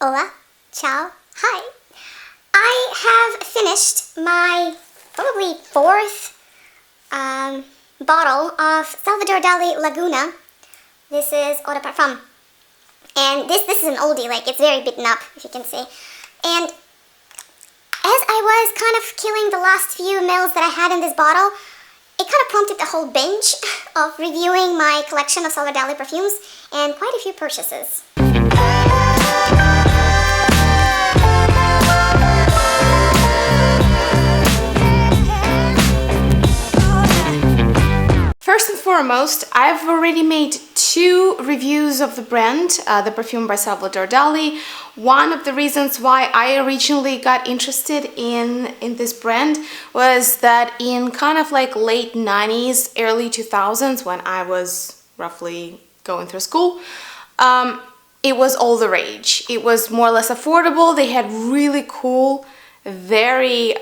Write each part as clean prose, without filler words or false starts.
Hola, ciao, hi. I have finished my probably fourth bottle of Salvador Dali Laguna. This is Haute Perfumerie. And this is an oldie, like it's very beaten up, if you can see. And as I was kind of killing the last few mils that I had in this bottle, it kind of prompted a whole binge of reviewing my collection of Salvador Dali perfumes and quite a few purchases. First and foremost, I've already made 2 reviews of the brand, the perfume by Salvador Dali. One of the reasons why I originally got interested in this brand was that in kind of like late 90s, early 2000s, when I was roughly going through school, it was all the rage. It was more or less affordable. They had really cool, very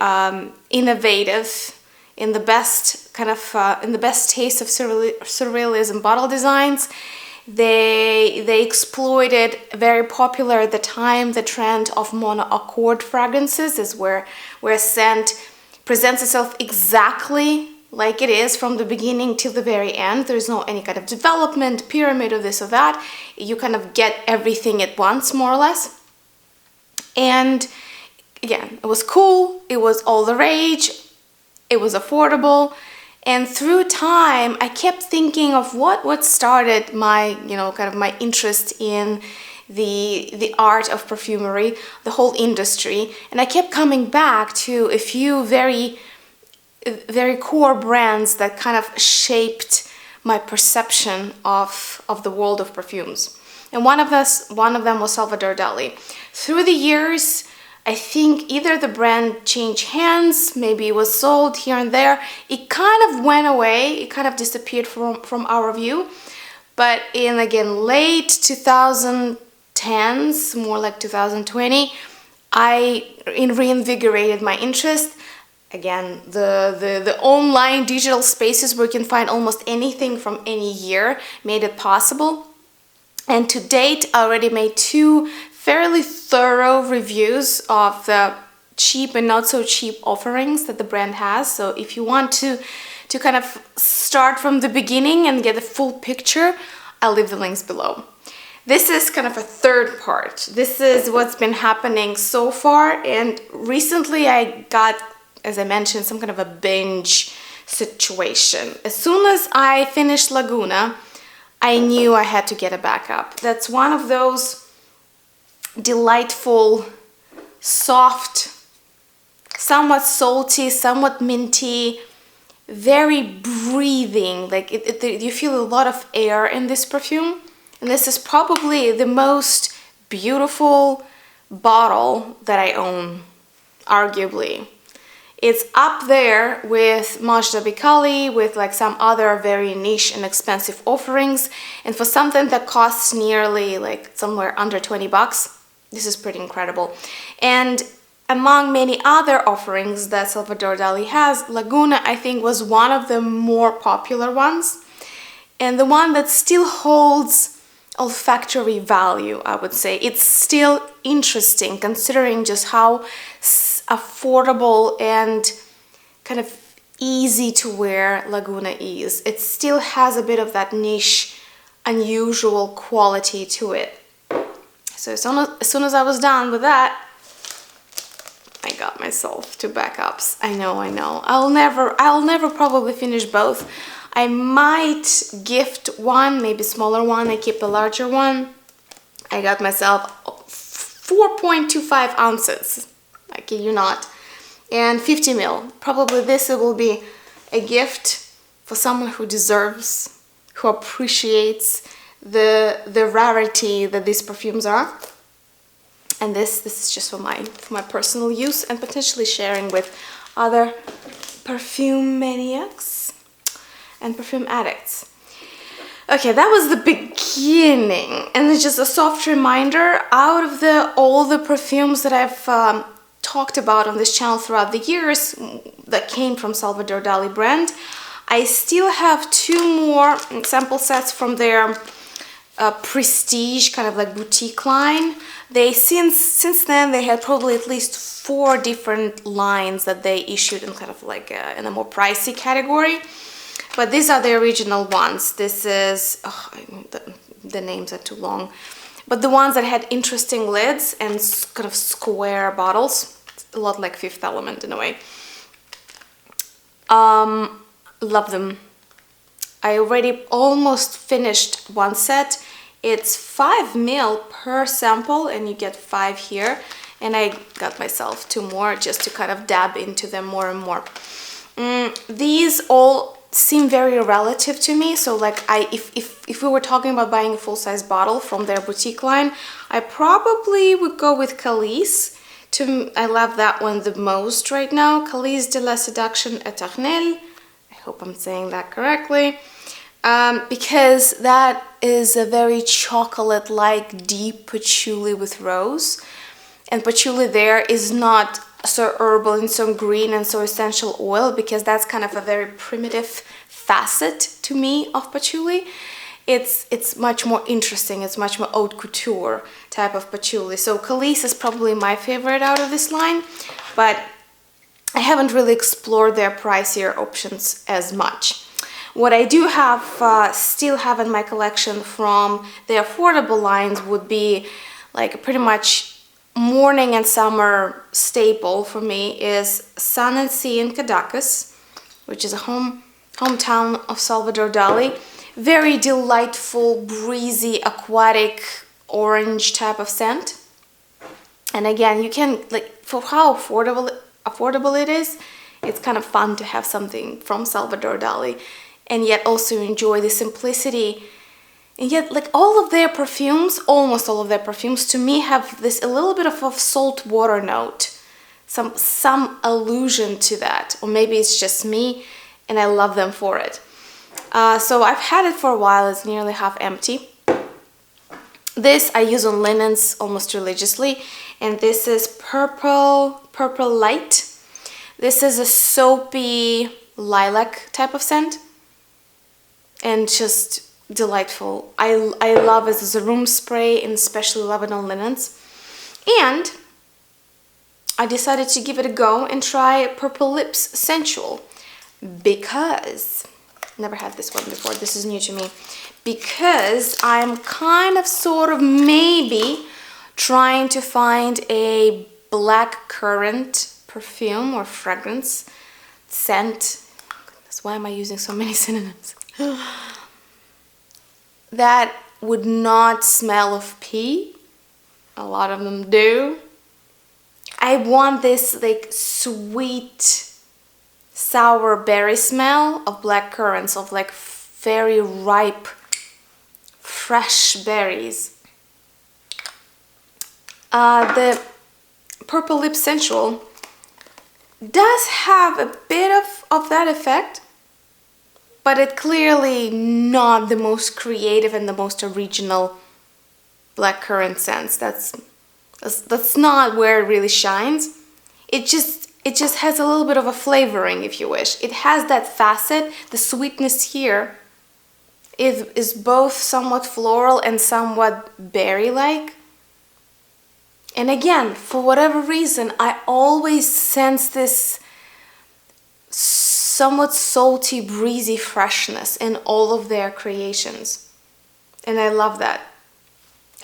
innovative, in the best taste of surrealism bottle designs. They exploited, very popular at the time, the trend of mono-accord fragrances, is where a scent presents itself exactly like it is from the beginning till the very end. There's no any kind of development, pyramid, or this or that. You kind of get everything at once, more or less. And again, it was cool, it was all the rage, it was affordable, and through time I kept thinking of what started my, kind of my interest in the art of perfumery, the whole industry, and I kept coming back to a few very core brands that kind of shaped my perception of the world of perfumes. And one of them was Salvador Dali. Through the years, I think either the brand changed hands, maybe it was sold here and there. It kind of went away, it kind of disappeared from our view. But in, again, late 2010s, more like 2020, I reinvigorated my interest. Again, the online digital spaces where you can find almost anything from any year made it possible. And to date, I already made 2 fairly thorough reviews of the cheap and not so cheap offerings that the brand has. So if you want to kind of start from the beginning and get a full picture, I'll leave the links below. This is kind of a third part. This is what's been happening so far, and recently I got, as I mentioned, some kind of a binge situation. As soon as I finished Laguna, I knew I had to get a backup. That's one of those delightful, soft, somewhat salty, somewhat minty, very breathing, like you feel a lot of air in this perfume. And this is probably the most beautiful bottle that I own, arguably. It's up there with Majda Bicali, with like some other very niche and expensive offerings, and for something that costs nearly like somewhere under 20 bucks, this is pretty incredible. And among many other offerings that Salvador Dali has, Laguna, I think, was one of the more popular ones, and the one that still holds olfactory value, I would say. It's still interesting considering just how affordable and kind of easy to wear Laguna is. It still has a bit of that niche, unusual quality to it. So as soon as I was done with that, I got myself 2 backups. I know. I'll never probably finish both. I might gift one, maybe smaller one. I keep the larger one. I got myself 4.25 ounces. I kid you not. And 50 ml. Probably this will be a gift for someone who deserves, who appreciates the rarity that these perfumes are. And this is just for my personal use and potentially sharing with other perfume maniacs and perfume addicts. Okay, that was the beginning, and it's just a soft reminder. Out of all the perfumes that I've talked about on this channel throughout the years that came from Salvador Dali brand, I still have 2 more sample sets from their prestige, kind of like boutique line They since then they had probably at least 4 different lines that they issued in kind of like in a more pricey category. But these are the original ones. This is the names are too long, but the ones that had interesting lids and kind of square bottles, a lot like Fifth Element in a way. Love them. I already almost finished one set. It's 5 ml per sample and you get 5 here, and I got myself 2 more just to kind of dab into them more and more. These all seem very relative to me, so like if we were talking about buying a full-size bottle from their boutique line, I probably would go with Calice. I love that one the most right now. Calice de la Seduction Eternelle. I hope I'm saying that correctly. Because that is a very chocolate-like deep patchouli with rose, and patchouli there is not so herbal and so green and so essential oil, because that's kind of a very primitive facet to me of patchouli. It's much more interesting. It's much more haute couture type of patchouli. So Calice is probably my favorite out of this line, but I haven't really explored their pricier options as much. What I do have, still have in my collection from the affordable lines would be like pretty much morning and summer staple for me is Sun and Sea in Cadaques, which is a hometown of Salvador Dali. Very delightful, breezy, aquatic, orange type of scent. And again, you can, like, for how affordable it is, it's kind of fun to have something from Salvador Dali, and yet also enjoy the simplicity. And yet, like, all of their perfumes, almost all of their perfumes, to me have this a little bit of a salt water note, some allusion to that, or maybe it's just me, and I love them for it. So I've had it for a while. It's nearly half empty. This I use on linens almost religiously, and this is Purple Light. This is a soapy lilac type of scent, and just delightful. I love it as a room spray, and especially love it on linens. And I decided to give it a go and try Purple Lips Sensual, because never had this one before. This is new to me, because I'm kind of sort of maybe trying to find a black currant perfume or fragrance scent. Goodness, why am I using so many synonyms? That would not smell of pea. A lot of them do. I want this like sweet sour berry smell of black currants, of like very ripe fresh berries. The Purple Lip Sensual does have a bit of that effect, but it's clearly not the most creative and the most original black currant scents. That's not where it really shines. It just has a little bit of a flavoring, if you wish. It has that facet. The sweetness here is both somewhat floral and somewhat berry-like. And again, for whatever reason, I always sense this somewhat salty, breezy freshness in all of their creations. And I love that.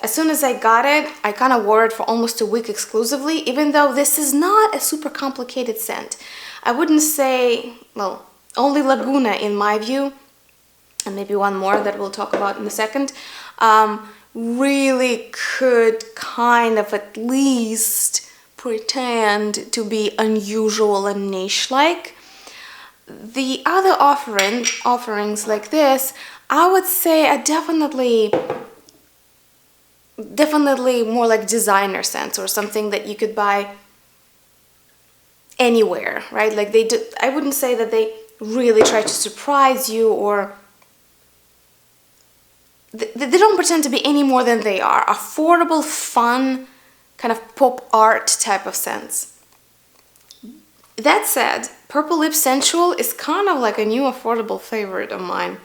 As soon as I got it, I kind of wore it for almost a week exclusively, even though this is not a super complicated scent. I wouldn't say, well, only Laguna, in my view, and maybe one more that we'll talk about in a second, really could kind of at least pretend to be unusual and niche-like. The other offerings like this, I would say are definitely more like designer scents, or something that you could buy anywhere, right? Like I wouldn't say that they really try to surprise you, or they don't pretend to be any more than they are. Affordable, fun, kind of pop art type of scents. That said, Purple Lip Sensual is kind of like a new affordable favorite of mine.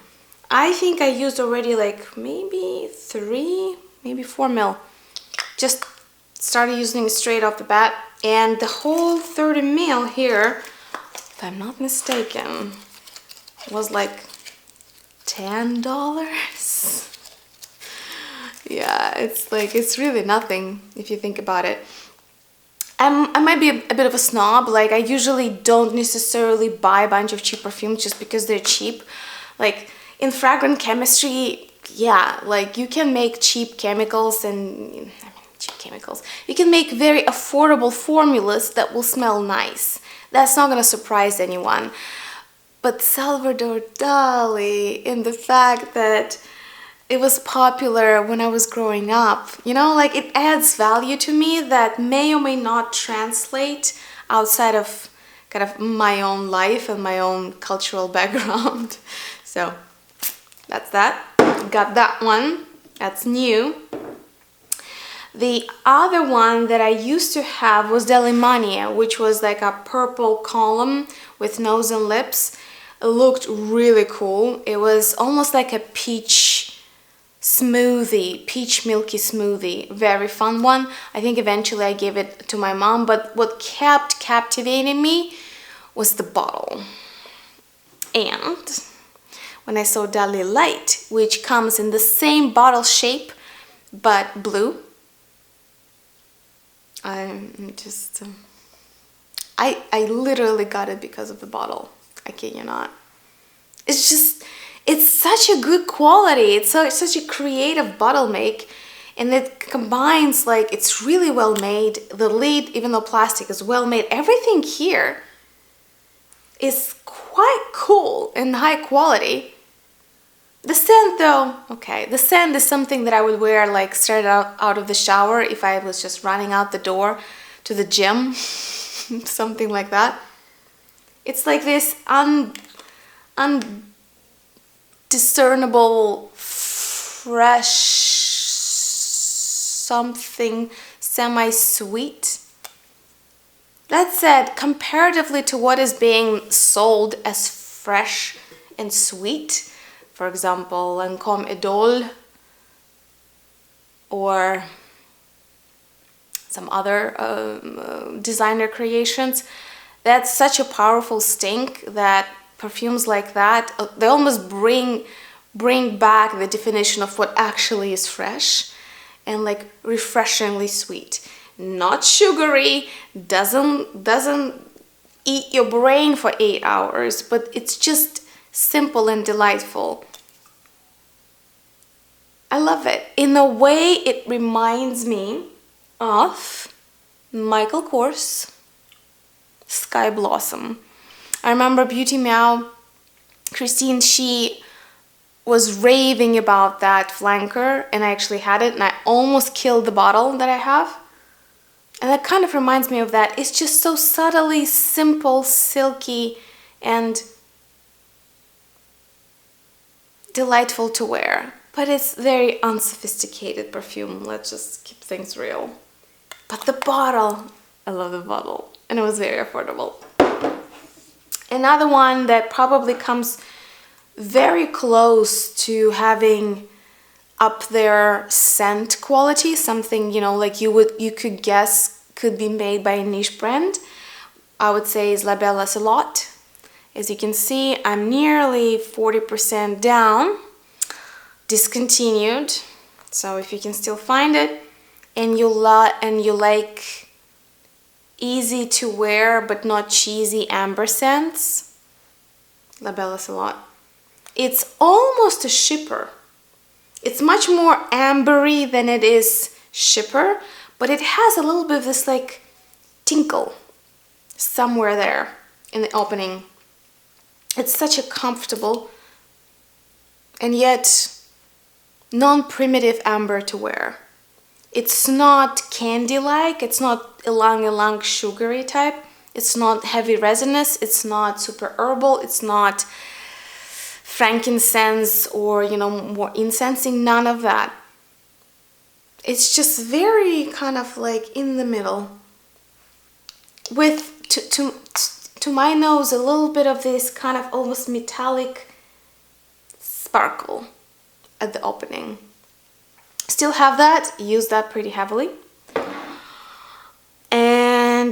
I think I used already like maybe 3, maybe 4 ml. Just started using it straight off the bat. And the whole 30 ml here, if I'm not mistaken, was like $10. Yeah, it's really nothing if you think about it. I might be a bit of a snob. Like, I usually don't necessarily buy a bunch of cheap perfumes just because they're cheap. Like, in fragrant chemistry, yeah, like you can make cheap chemicals and cheap chemicals. You can make very affordable formulas that will smell nice. That's not gonna surprise anyone. But Salvador Dali, in the fact that it was popular when I was growing up, you know, like it adds value to me that may or may not translate outside of kind of my own life and my own cultural background. So that's that. Got that one. That's new. The other one that I used to have was Imaginaire, which was like a purple column with nose and lips. It looked really cool. It was almost like a peach smoothie, peach milky smoothie. Very fun one. I think eventually I gave it to my mom, but what kept captivating me was the bottle. And when I saw Dalilight, which comes in the same bottle shape but blue, I'm just I literally got it because of the bottle. I kid you not. It's such a good quality. It's such a creative bottle make, and it combines, like, it's really well made. The lid, even though plastic, is well made. Everything here is quite cool and high quality. The scent though, okay, the scent is something that I would wear like straight out of the shower if I was just running out the door to the gym, something like that. It's like this undiscernible, fresh, something semi-sweet. That said, comparatively to what is being sold as fresh and sweet, for example, Lancôme Idole or some other designer creations, that's such a powerful stink that perfumes like that, they almost bring back the definition of what actually is fresh and like refreshingly sweet. Not sugary, doesn't eat your brain for 8 hours, but it's just simple and delightful. I love it. In a way, it reminds me of Michael Kors Sky Blossom. I remember Beauty Meow, Christine, she was raving about that flanker, and I actually had it, and I almost killed the bottle that I have. And that kind of reminds me of that. It's just so subtly simple, silky, and delightful to wear. But it's very unsophisticated perfume. Let's just keep things real. But the bottle, I love the bottle. And it was very affordable. Another one that probably comes very close to having up their scent quality, something, you know, like you could guess could be made by a niche brand, I would say is La Belle Et L'Ocelot. As you can see, I'm nearly 40% down, discontinued. So if you can still find it and you like easy to wear but not cheesy amber scents, La Belle Et L'Ocelot. It's almost a shipper. It's much more ambery than it is shipper, but it has a little bit of this like tinkle somewhere there in the opening. It's such a comfortable and yet non-primitive amber to wear. It's not candy-like, it's not ylang-ylang sugary type, it's not heavy resinous, it's not super herbal, it's not frankincense or, you know, more incensing, none of that. It's just very kind of like in the middle with, to my nose, a little bit of this kind of almost metallic sparkle at the opening. Still have that, use that pretty heavily.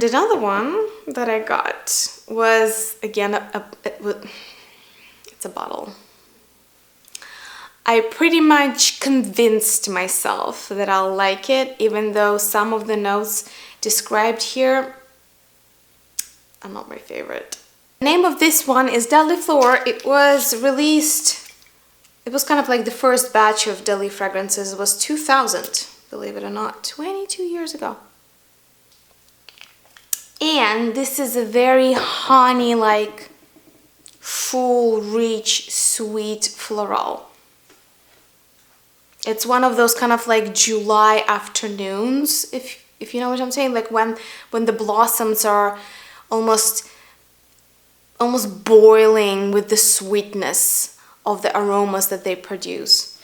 And another one that I got was, again, it's a bottle. I pretty much convinced myself that I'll like it, even though some of the notes described here are not my favorite. The name of this one is Daliflor. It was released, it was kind of like the first batch of Dali fragrances. It was 2000, believe it or not, 22 years ago. And this is a very honey-like, full, rich, sweet floral. It's one of those kind of like July afternoons, if you know what I'm saying, like when the blossoms are almost boiling with the sweetness of the aromas that they produce.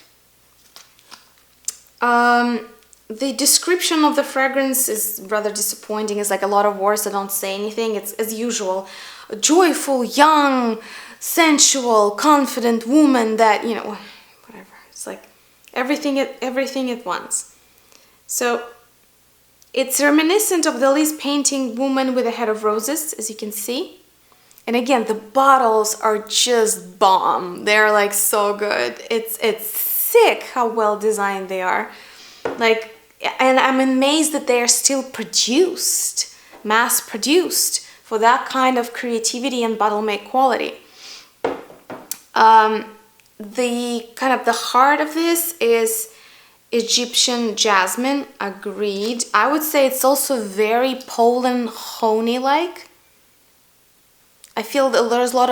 The description of the fragrance is rather disappointing. It's like a lot of words that don't say anything. It's, as usual, a joyful, young, sensual, confident woman that, you know, whatever. It's like everything at once. So it's reminiscent of Dali's painting Woman with a Head of Roses, as you can see. And again, the bottles are just bomb. They're like so good. It's sick how well designed they are. Like, and I'm amazed that they are still produced, mass produced, for that kind of creativity and bottle make quality. The kind of the heart of this is Egyptian jasmine, agreed. I would say it's also very pollen honey-like. I feel that there's a lot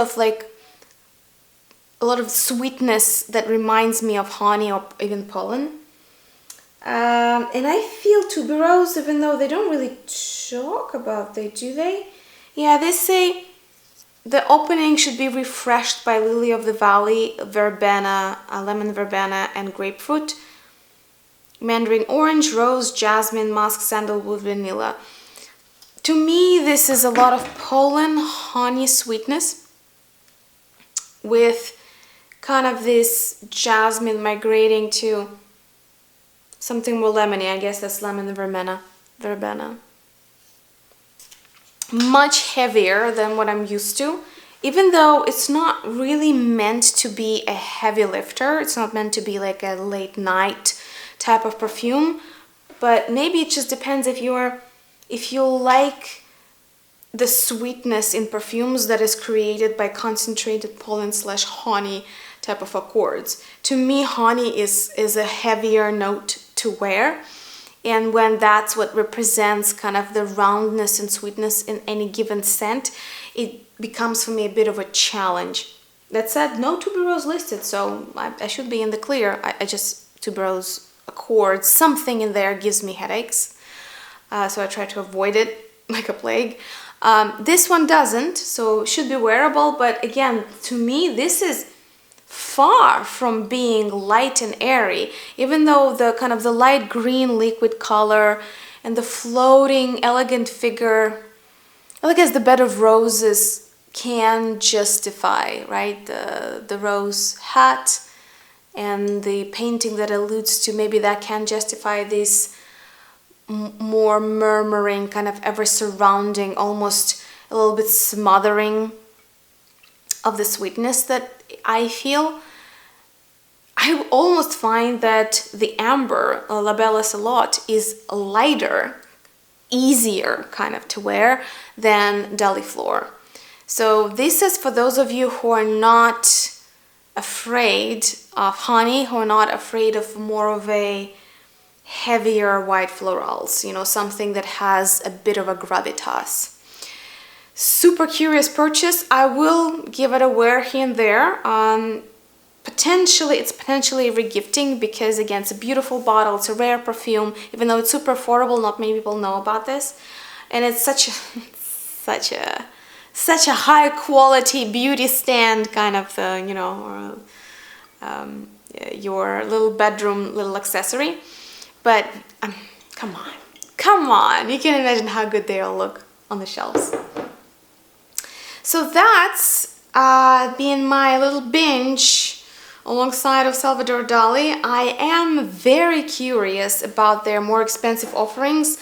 of sweetness that reminds me of honey or even pollen. And I feel tuberose, even though they don't really talk about it, do they? Yeah, they say the opening should be refreshed by lily of the valley, verbena, lemon verbena, and grapefruit. Mandarin orange, rose, jasmine, musk, sandalwood, vanilla. To me, this is a lot of pollen, honey sweetness with kind of this jasmine migrating to something more lemony. I guess that's lemon verbena. Much heavier than what I'm used to, even though it's not really meant to be a heavy lifter. It's not meant to be like a late night type of perfume, but maybe it just depends if you like the sweetness in perfumes that is created by concentrated pollen / honey type of accords. To me, honey is a heavier note to wear, and when that's what represents kind of the roundness and sweetness in any given scent, it becomes for me a bit of a challenge. That said, no tuberose listed, so I should be in the clear. I just, tuberose accords, something in there gives me headaches, so I try to avoid it like a plague. This one doesn't, so should be wearable, but again, to me, this is far from being light and airy, even though the kind of the light green liquid color and the floating elegant figure, I guess the bed of roses can justify, right, the rose hat and the painting that alludes to, maybe that can justify this more murmuring, kind of ever surrounding, almost a little bit smothering of the sweetness that I feel. I almost find that the amber, La Belle Et L'Ocelot, is lighter, easier kind of to wear than Daliflor. So this is for those of you who are not afraid of honey, who are not afraid of more of a heavier white florals, you know, something that has a bit of a gravitas. Super curious purchase. I will give it a wear here and there. It's potentially regifting because, again, it's a beautiful bottle. It's a rare perfume, even though it's super affordable. Not many people know about this, and it's such a high quality beauty stand kind of you know, your little bedroom little accessory. But come on, you can imagine how good they all look on the shelves. So that's been my little binge alongside of Salvador Dali. I am very curious about their more expensive offerings,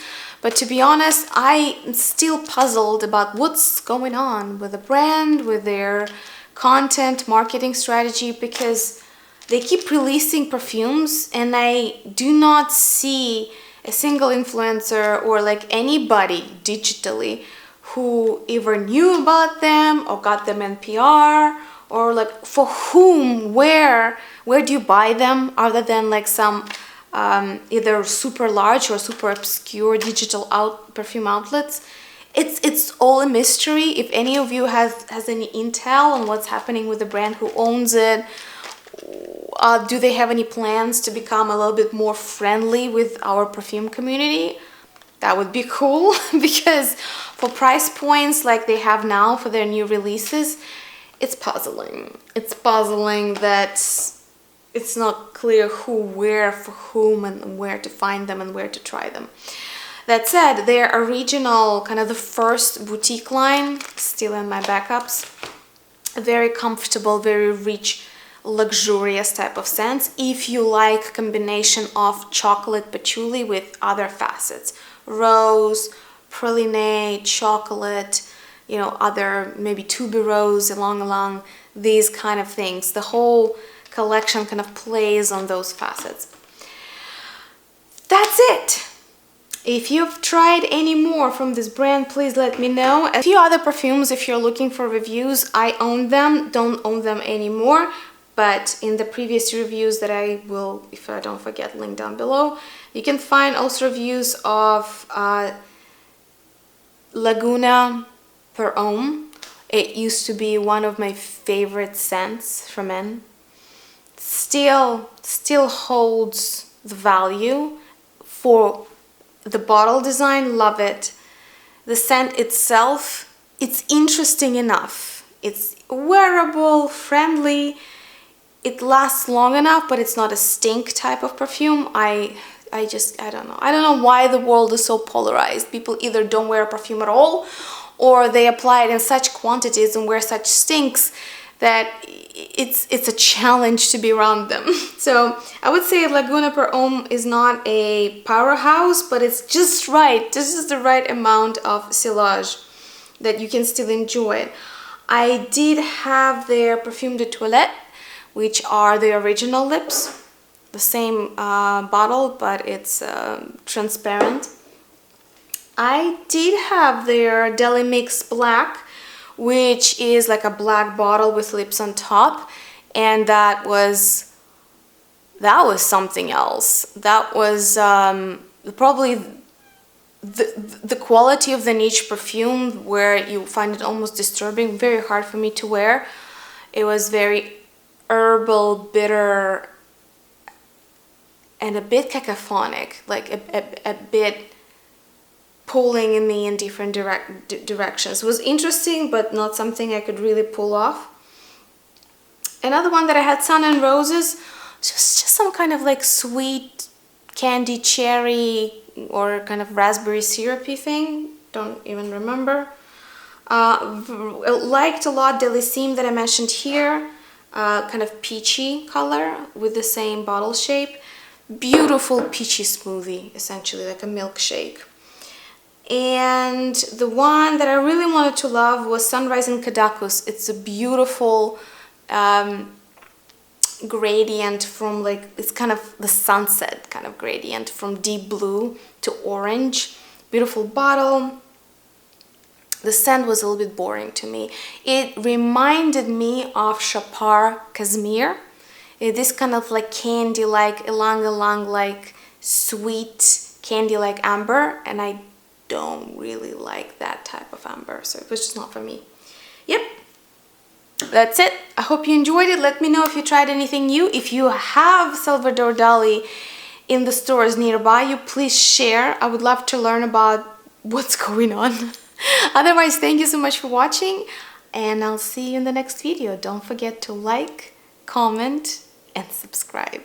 But to be honest, I'm still puzzled about what's going on with the brand, with their content, marketing strategy, because they keep releasing perfumes and I do not see a single influencer or like anybody digitally who either knew about them or got them in PR, or like for whom, where do you buy them, other than like some either super large or super obscure digital perfume outlets. It's all a mystery. If any of you has any intel on what's happening with the brand, who owns it, do they have any plans to become a little bit more friendly with our perfume community? That would be cool, because for price points like they have now for their new releases, it's puzzling. It's puzzling that it's not clear who, where, for whom, and where to find them and where to try them. That said, their original, kind of the first boutique line, still in my backups, very comfortable, very rich, luxurious type of scents. If you like combination of chocolate patchouli with other facets, rose, praline, chocolate, you know, other maybe tuberose along these kind of things. The whole collection kind of plays on those facets. That's it. If you've tried any more from this brand, please let me know. A few other perfumes, if you're looking for reviews, I own them, don't own them anymore. But in the previous reviews that I will, if I don't forget, link down below, you can find also reviews of Laguna Perfume. It used to be one of my favorite scents from men. Still holds the value. For the bottle design, love it. The scent itself, it's interesting enough. It's wearable, friendly. It lasts long enough, but it's not a stink type of perfume. I don't know. I don't know why the world is so polarized. People either don't wear perfume at all, or they apply it in such quantities and wear such stinks that it's a challenge to be around them. So I would say Laguna Perfume is not a powerhouse, but it's just right. This is the right amount of sillage that you can still enjoy it. I did have their Perfume de Toilette, which are the original lips, the same bottle, but it's transparent. I did have their Deli Mix Black, which is like a black bottle with lips on top, and that was something else. That was probably the quality of the niche perfume, where you find it almost disturbing, very hard for me to wear. It was very herbal, bitter, and a bit cacophonic, like a bit pulling in me in different directions. It was interesting, but not something I could really pull off. Another one that I had, Sun and Roses, just some kind of like sweet candy cherry or kind of raspberry syrupy thing. Don't even remember. Liked a lot Daliflor that I mentioned here. Kind of peachy color with the same bottle shape. Beautiful peachy smoothie, essentially like a milkshake. And the one that I really wanted to love was Sunrise in Cadaques. It's a beautiful gradient from like, it's kind of the sunset kind of gradient from deep blue to orange. Beautiful bottle. The scent was a little bit boring to me. It reminded me of Chapar Casimir. This kind of like candy-like, along like sweet candy-like amber, and I don't really like that type of amber, so it was just not for me. Yep, that's it. I hope you enjoyed it. Let me know if you tried anything new. If you have Salvador Dali in the stores nearby you, please share. I would love to learn about what's going on. Otherwise, thank you so much for watching, and I'll see you in the next video. Don't forget to like, comment, and subscribe.